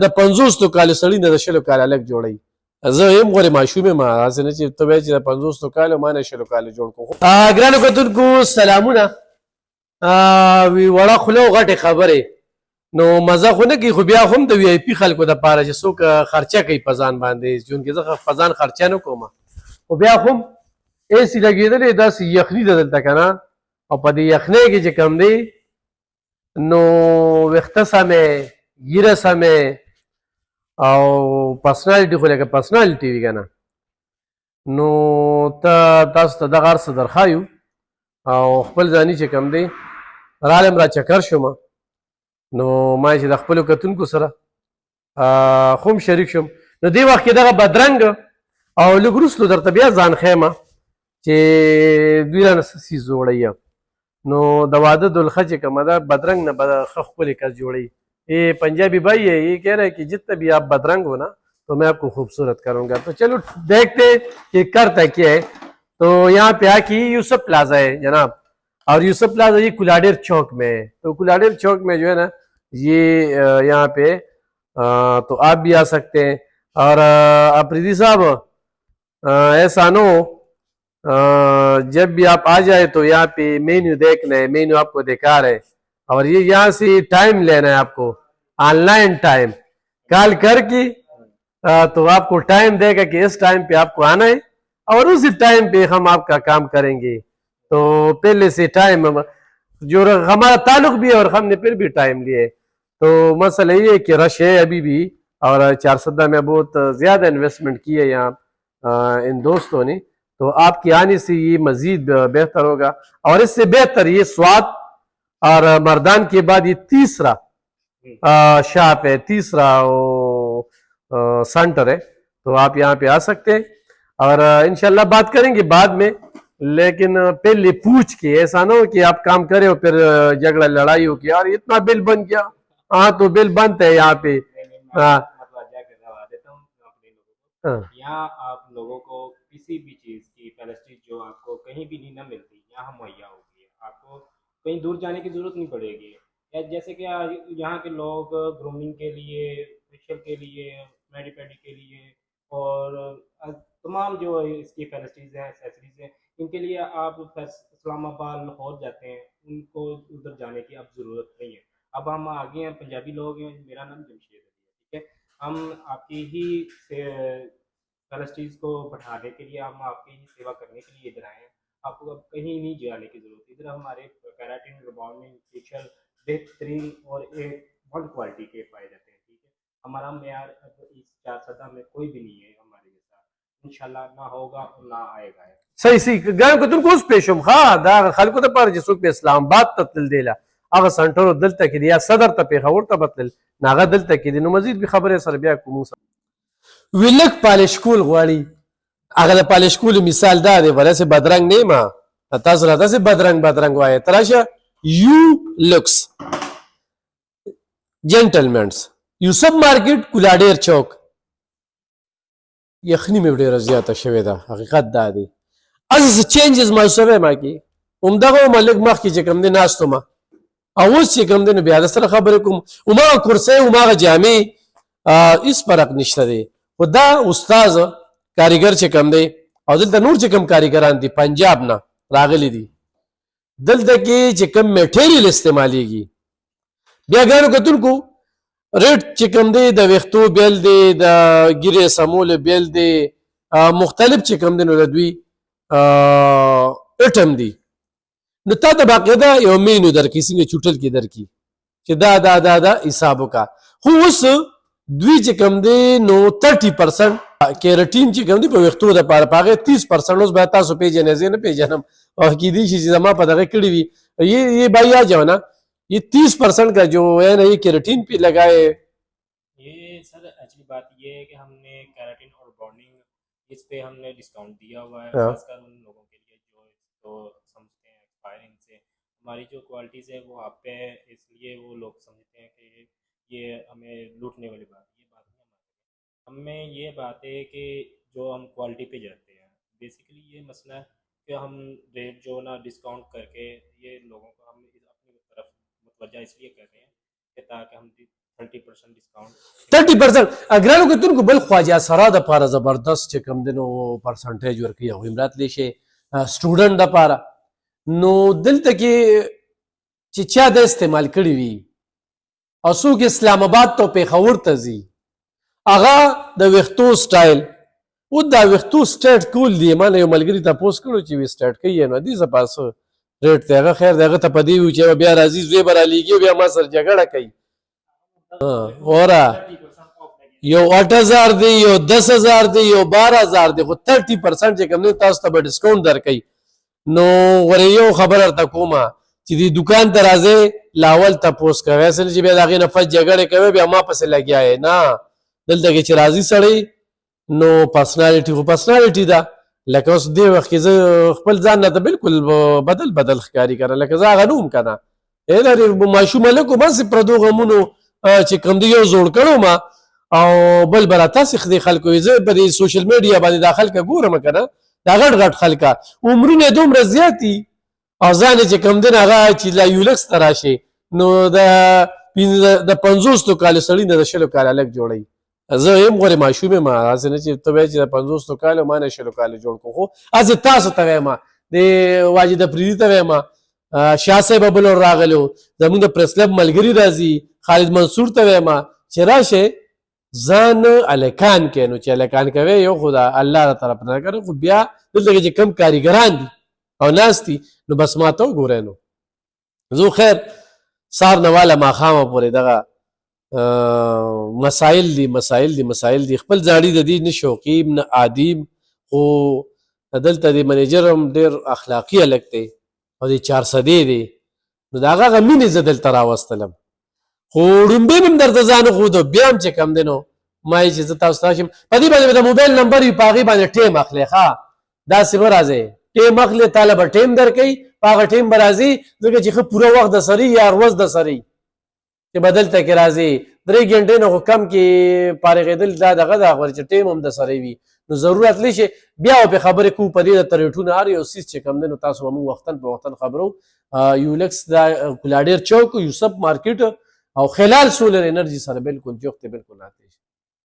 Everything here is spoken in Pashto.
د 50 کال سړی نه د 100 کال الګ جوړي. زه یم غوړې ماشومې ما هسې نه چې ته وایې چې د 50 کالو ما نه 100 کالو جوړ کړو. ګرانو کتونکو سلامونه. وی وړه خوله او غټې خبرې نو مزه خو نه کوي، خو بیا هم د وی آی پي خلکو دپاره چې څوک خرچه کوي په ځان باندې، چونکې زه په ځان خرچه نه کوم، خو بیا هم ایسي لګېدلې داسې یخني ده دلته که نه، او په دې یخنۍ کې چې کوم دی نو ویښته سمې ږیره سمې او پرسنالټي خو لکه پرسنالټي وي که نه، نو تاسو ته دغه هر څه درښایو او خپل ځاني چې کوم دی رالم را چکر شوم، نو ما چې د خپلو کتونکو سره خو هم شریک شم. نو دې وخت کې دغه بدرنګ او لږ وروستو درته بیا ځان ښیم چې دوی رانه څه څیز جوړوي. نو د واده دلخه چې کومه ده بدرنگ نہ ښه ښکلی کس جوڑی. یہ پنجابی بھائی ہے، یہ کہہ رہے ہیں کہ جتنا بھی آپ بدرنگ ہو نا تو میں آپ کو خوبصورت کروں گا. تو چلو دیکھتے کہ کرتا کیا ہے. تو یہاں پہ آ کے یوسف پلازا ہے جناب، اور یوسف پلازا یہ کلاڈیر چوک میں ہے. تو کلاڈیر چوک میں جو ہے نا یہ یہاں پہ تو آپ بھی آ سکتے ہیں. اور اپریدی صاحب ایسا نہ ہو جب بھی آپ آ جائے تو یہاں پہ مینیو دیکھنا ہے، مینیو آپ کو دکھا رہے، اور یہ یہاں سے ٹائم لینا ہے آپ کو، آن لائن ٹائم کال کر کے تو آپ کو ٹائم دے گا کہ اس ٹائم پہ آپ کو آنا ہے، اور اسی ٹائم پہ ہم آپ کا کام کریں گے. تو پہلے سے ٹائم جو ہمارا تعلق بھی ہے اور ہم نے پھر بھی ٹائم لیے. تو مسئلہ یہ ہے کہ رش ہے ابھی بھی، اور 410 میں بہت زیادہ انویسٹمنٹ کی ہے یہاں ان دوستوں نے. تو آپ کے آنے سے یہ مزید بہتر ہوگا، اور اس سے بہتر یہ سوات اور مردان کے بعد یہ تیسرا شاپ ہے، تیسرا سینٹر ہے. تو آپ یہاں پہ آ سکتے ہیں، اور انشاءاللہ بات کریں گے بعد میں، لیکن پہلے پوچھ کے، ایسا نہ ہو کہ آپ کام کرے ہو پھر جھگڑا لڑائی ہو کہ یار اتنا بل بن گیا. ہاں تو بل بنتا ہے یہاں پہ. یہاں آپ لوگوں کو کسی بھی چیز کی فیسلٹی جو آپ کو کہیں بھی نہیں نہ ملتی یہاں مہیا ہوگی. آپ کو کہیں دور جانے کی ضرورت نہیں پڑے گی. جیسے کہ یہاں کے لوگ گرومنگ کے لیے، فیشیل کے لیے، میڈی پیڈی کے لیے، اور تمام جو اس کی فیسلٹیز ہیں، ایکسیسریز ہیں، ان کے لیے آپ اسلام آباد لاہور جاتے ہیں، ان کو ادھر جانے کی اب ضرورت نہیں ہے. اب ہم آگے ہیں، پنجابی لوگ ہیں، میرا نام جمشید ہے، ٹھیک ہے. ہم آپ کی ہی فیسلٹیز کو بڑھانے کے لیے، ہم آپ کی ہی سیوا کرنے کے لیے ادھر آئے ہیں. آپ کو اب کہیں نہیں جانے کی ضرورت. ادھر ہمارے کیراٹن، ریبانڈنگ، فیشیل بہترین اور ایک ون کوالٹی کے پائے جاتے ہیں. ٹھیک ہے. ہمارا معیار اب اس 410 میں کوئی بھی نہیں ہے ہمارے جیسا، انشاءاللہ نہ ہوگا اور نہ آئے گا. صحیح صحیح ګرانو کتونکو اوس پوه شوم. ښه دا هغه خلکو دپاره چې څوک په اسلام آباد ته تلل دی له هغه سنټرو دلته کې دي، یا صدر ته پېښور ته به تلل نو هغه دلته کې دي. نو مزید به خبرې سره بیا کوو. وی لږ پالش کول غواړي. هغه د پالش کولو مثال دا دی، به داسې بدرنګ نه یم، تاسو راته داسې بدرنګ بدرنګ وایه. ته راشه یو لکس جنټلمنس یوسف مارکیټ کولاډیر چوک. یخني مې ډېره زیاته شوې ده، حقیقت دا دی. هسې چینجز محسوسوی ما کې همدغه ومه لږ مخکې چې کوم دی ناست ومه، او اوس چې کوم دی نو بیا در سره خبرې کوم. هماغه کرسۍ هماغه جامې هېڅ فرق نشته دی. خو دا استاذ کاریګر چې کوم دی، او دلته نور چې کوم کاریګران دي پنجاب نه راغلي دي، دلته کې چې کوم میټیریل استعمالیږي، بیا ګرانو کتونکو ریټ چې کوم دی د ویښتو بیل دی، د ګیرې سمولو بیل دی، مختلف چې کوم دی نو د دوی اټم دی. نو تا ته باقاعده یو مینو درکړي، څنګه چوټل کې درکړي چې دا دا دا دا حساب وکړه. خو اوس دوی چې کوم دی نو 30% کیراټین چې کوم دی په ویښتو دپاره، په هغې 30% اوس باید تاسو پېژنئ، زه یې نه پېژنم، او کیدای شي چې زما په دغه کړي وي. یہ بھائی آ جاؤ نا، یہ 30% کا جو ہے نا یہ کیراٹین پہ لگائے. یہ سر ایکچولی بات یہ ہے کہ ہم نے کیراٹن اور بانڈنگ اس پہ ہم نے ڈسکاؤنٹ دیا ہوا ہے، خاص کر ان لوگوں کے لیے جو اس کو سمجھتے ہیں ایکسپائرنگ سے. ہماری جو کوالٹیز ہے وہ آپ پہ، اس لیے وہ لوگ سمجھتے ہیں کہ یہ ہمیں لوٹنے والی بات، یہ بات نہیں ہمارے. ہمیں یہ بات ہے کہ جو ہم کوالٹی پہ جاتے ہیں، بیسیکلی یہ مسئلہ ہے کہ ہم ریٹ جو نا ڈسکاؤنٹ کر کے یہ لوگوں کو ہم اپنی طرف متوجہ اس لیے کر رہے ہیں کہ تاکہ ہم 30% डिस्काउंट 30% ګرانو کتونکو بل خواجه سرا د پاره زبردست چې کم دنو پرسنټیج ورکوي هغوی هم راتلی شي سټوډنټ دپاره نو دلته کې چې چا د استعمال کړي وي او څوک اسلام آباد ته پېښور ته ځي هغه د ویښتو سټایل او دا ویښتو سټیټ کول دی ما نه یو ملګري تپوس کړو چې وی سټیټ کوي نو دې زه پاسه ریټ دی هغه خیر دی هغه ته په دې وي چې بیا راځي زوی به رالیږي بیا ما سره جګړه کوي وره یو 8000 دی یو 10000 دی یو 12000 دی خو 30% چې کوم دی تاسو ته به ډسکاونټ درکوي نو ورې یو خبره درته کومه چې دې دکان ته راځئ لاول تپوس کوئ اصل چې بیا د هغې نه فس جګړې کوئ بیا ما پسې لګیا یې نه دلته کې چې راځي سړی نو پرسنالټي خو پرسنالټي ده لکه اوس دې وخت کې زه خپل ځان نه ته بالکل بدل ښکاري که نه لکه زه هغه نه وم که نه لرې ماشوم هلک وم هسې پردو غمونو چې کوم دی یو زوړ کړو ما او بل به راتاسې دې خلکو زه په دې سوشل میډیا باندې دا خلکه ګورم که نه دا غټ خلکه عمرونه یې دومره زیات دي او ځان یې چې کوم دی نه هغه چې لا یولکس ته راشي نو د 50 کالو سړي نه د 20 کاله هلک جوړوي زه یم غورې ماشوم یم هسې نه چې ته وایې چې د 50 کالو ما نه 20 کاله جوړ کړو خو هسې تاسو ته وایم د واجد افریدي ته وایم شاه صاحب بل راغلو زمونږ د پریس کلب ملګري راځي خالد منصور ته وایم چې راشئ ځان هلکان کوي نو چې هلکان کوي یو خو د الله له طرف نه کوي خو بیا دلته کې چې کم کاریګران دي او ناست دي نو بس ما ته وګورئ نو زه خیر سهار نه واله ماښامه پورې دغه مسایل دي خپل زاړي د دې نه شوقیم نه عادیم خو دلته د منیجر هم ډېر اخلاقي هلک دی او د 400 دی نو د هغه مینې زه دلته راوستلم خو ړومبی مې هم درته ځان وښودو بیا هم چې کوم دی نو ما یې چې زه تاسو ته راشم په دې باندې د موبایل نمبر وي په هغې باندې ټیم اخلي ښه داسې مه راځئ ټیم اخلي تاله به ټیم درکوي په هغه ټیم به راځي ځکه چې ښه پوره وخت د سري یا ورځ د سري چې به دلته کې راځي 3 ګنټې نه خو کم کې فارغېدل دا دغه ده خو چې ټیم هم د سره وي نو ضرورت لی شي بیا به خبرې کوو په دې د تریټونه هر یو څیز چې کوم دی نو تاسو به موږ وختن په وختن خبرو یولکس دا کلاډیر چوک یوسف مارکیټ او خلال سولر انرژي سره بالکل جوخت بالکل آتی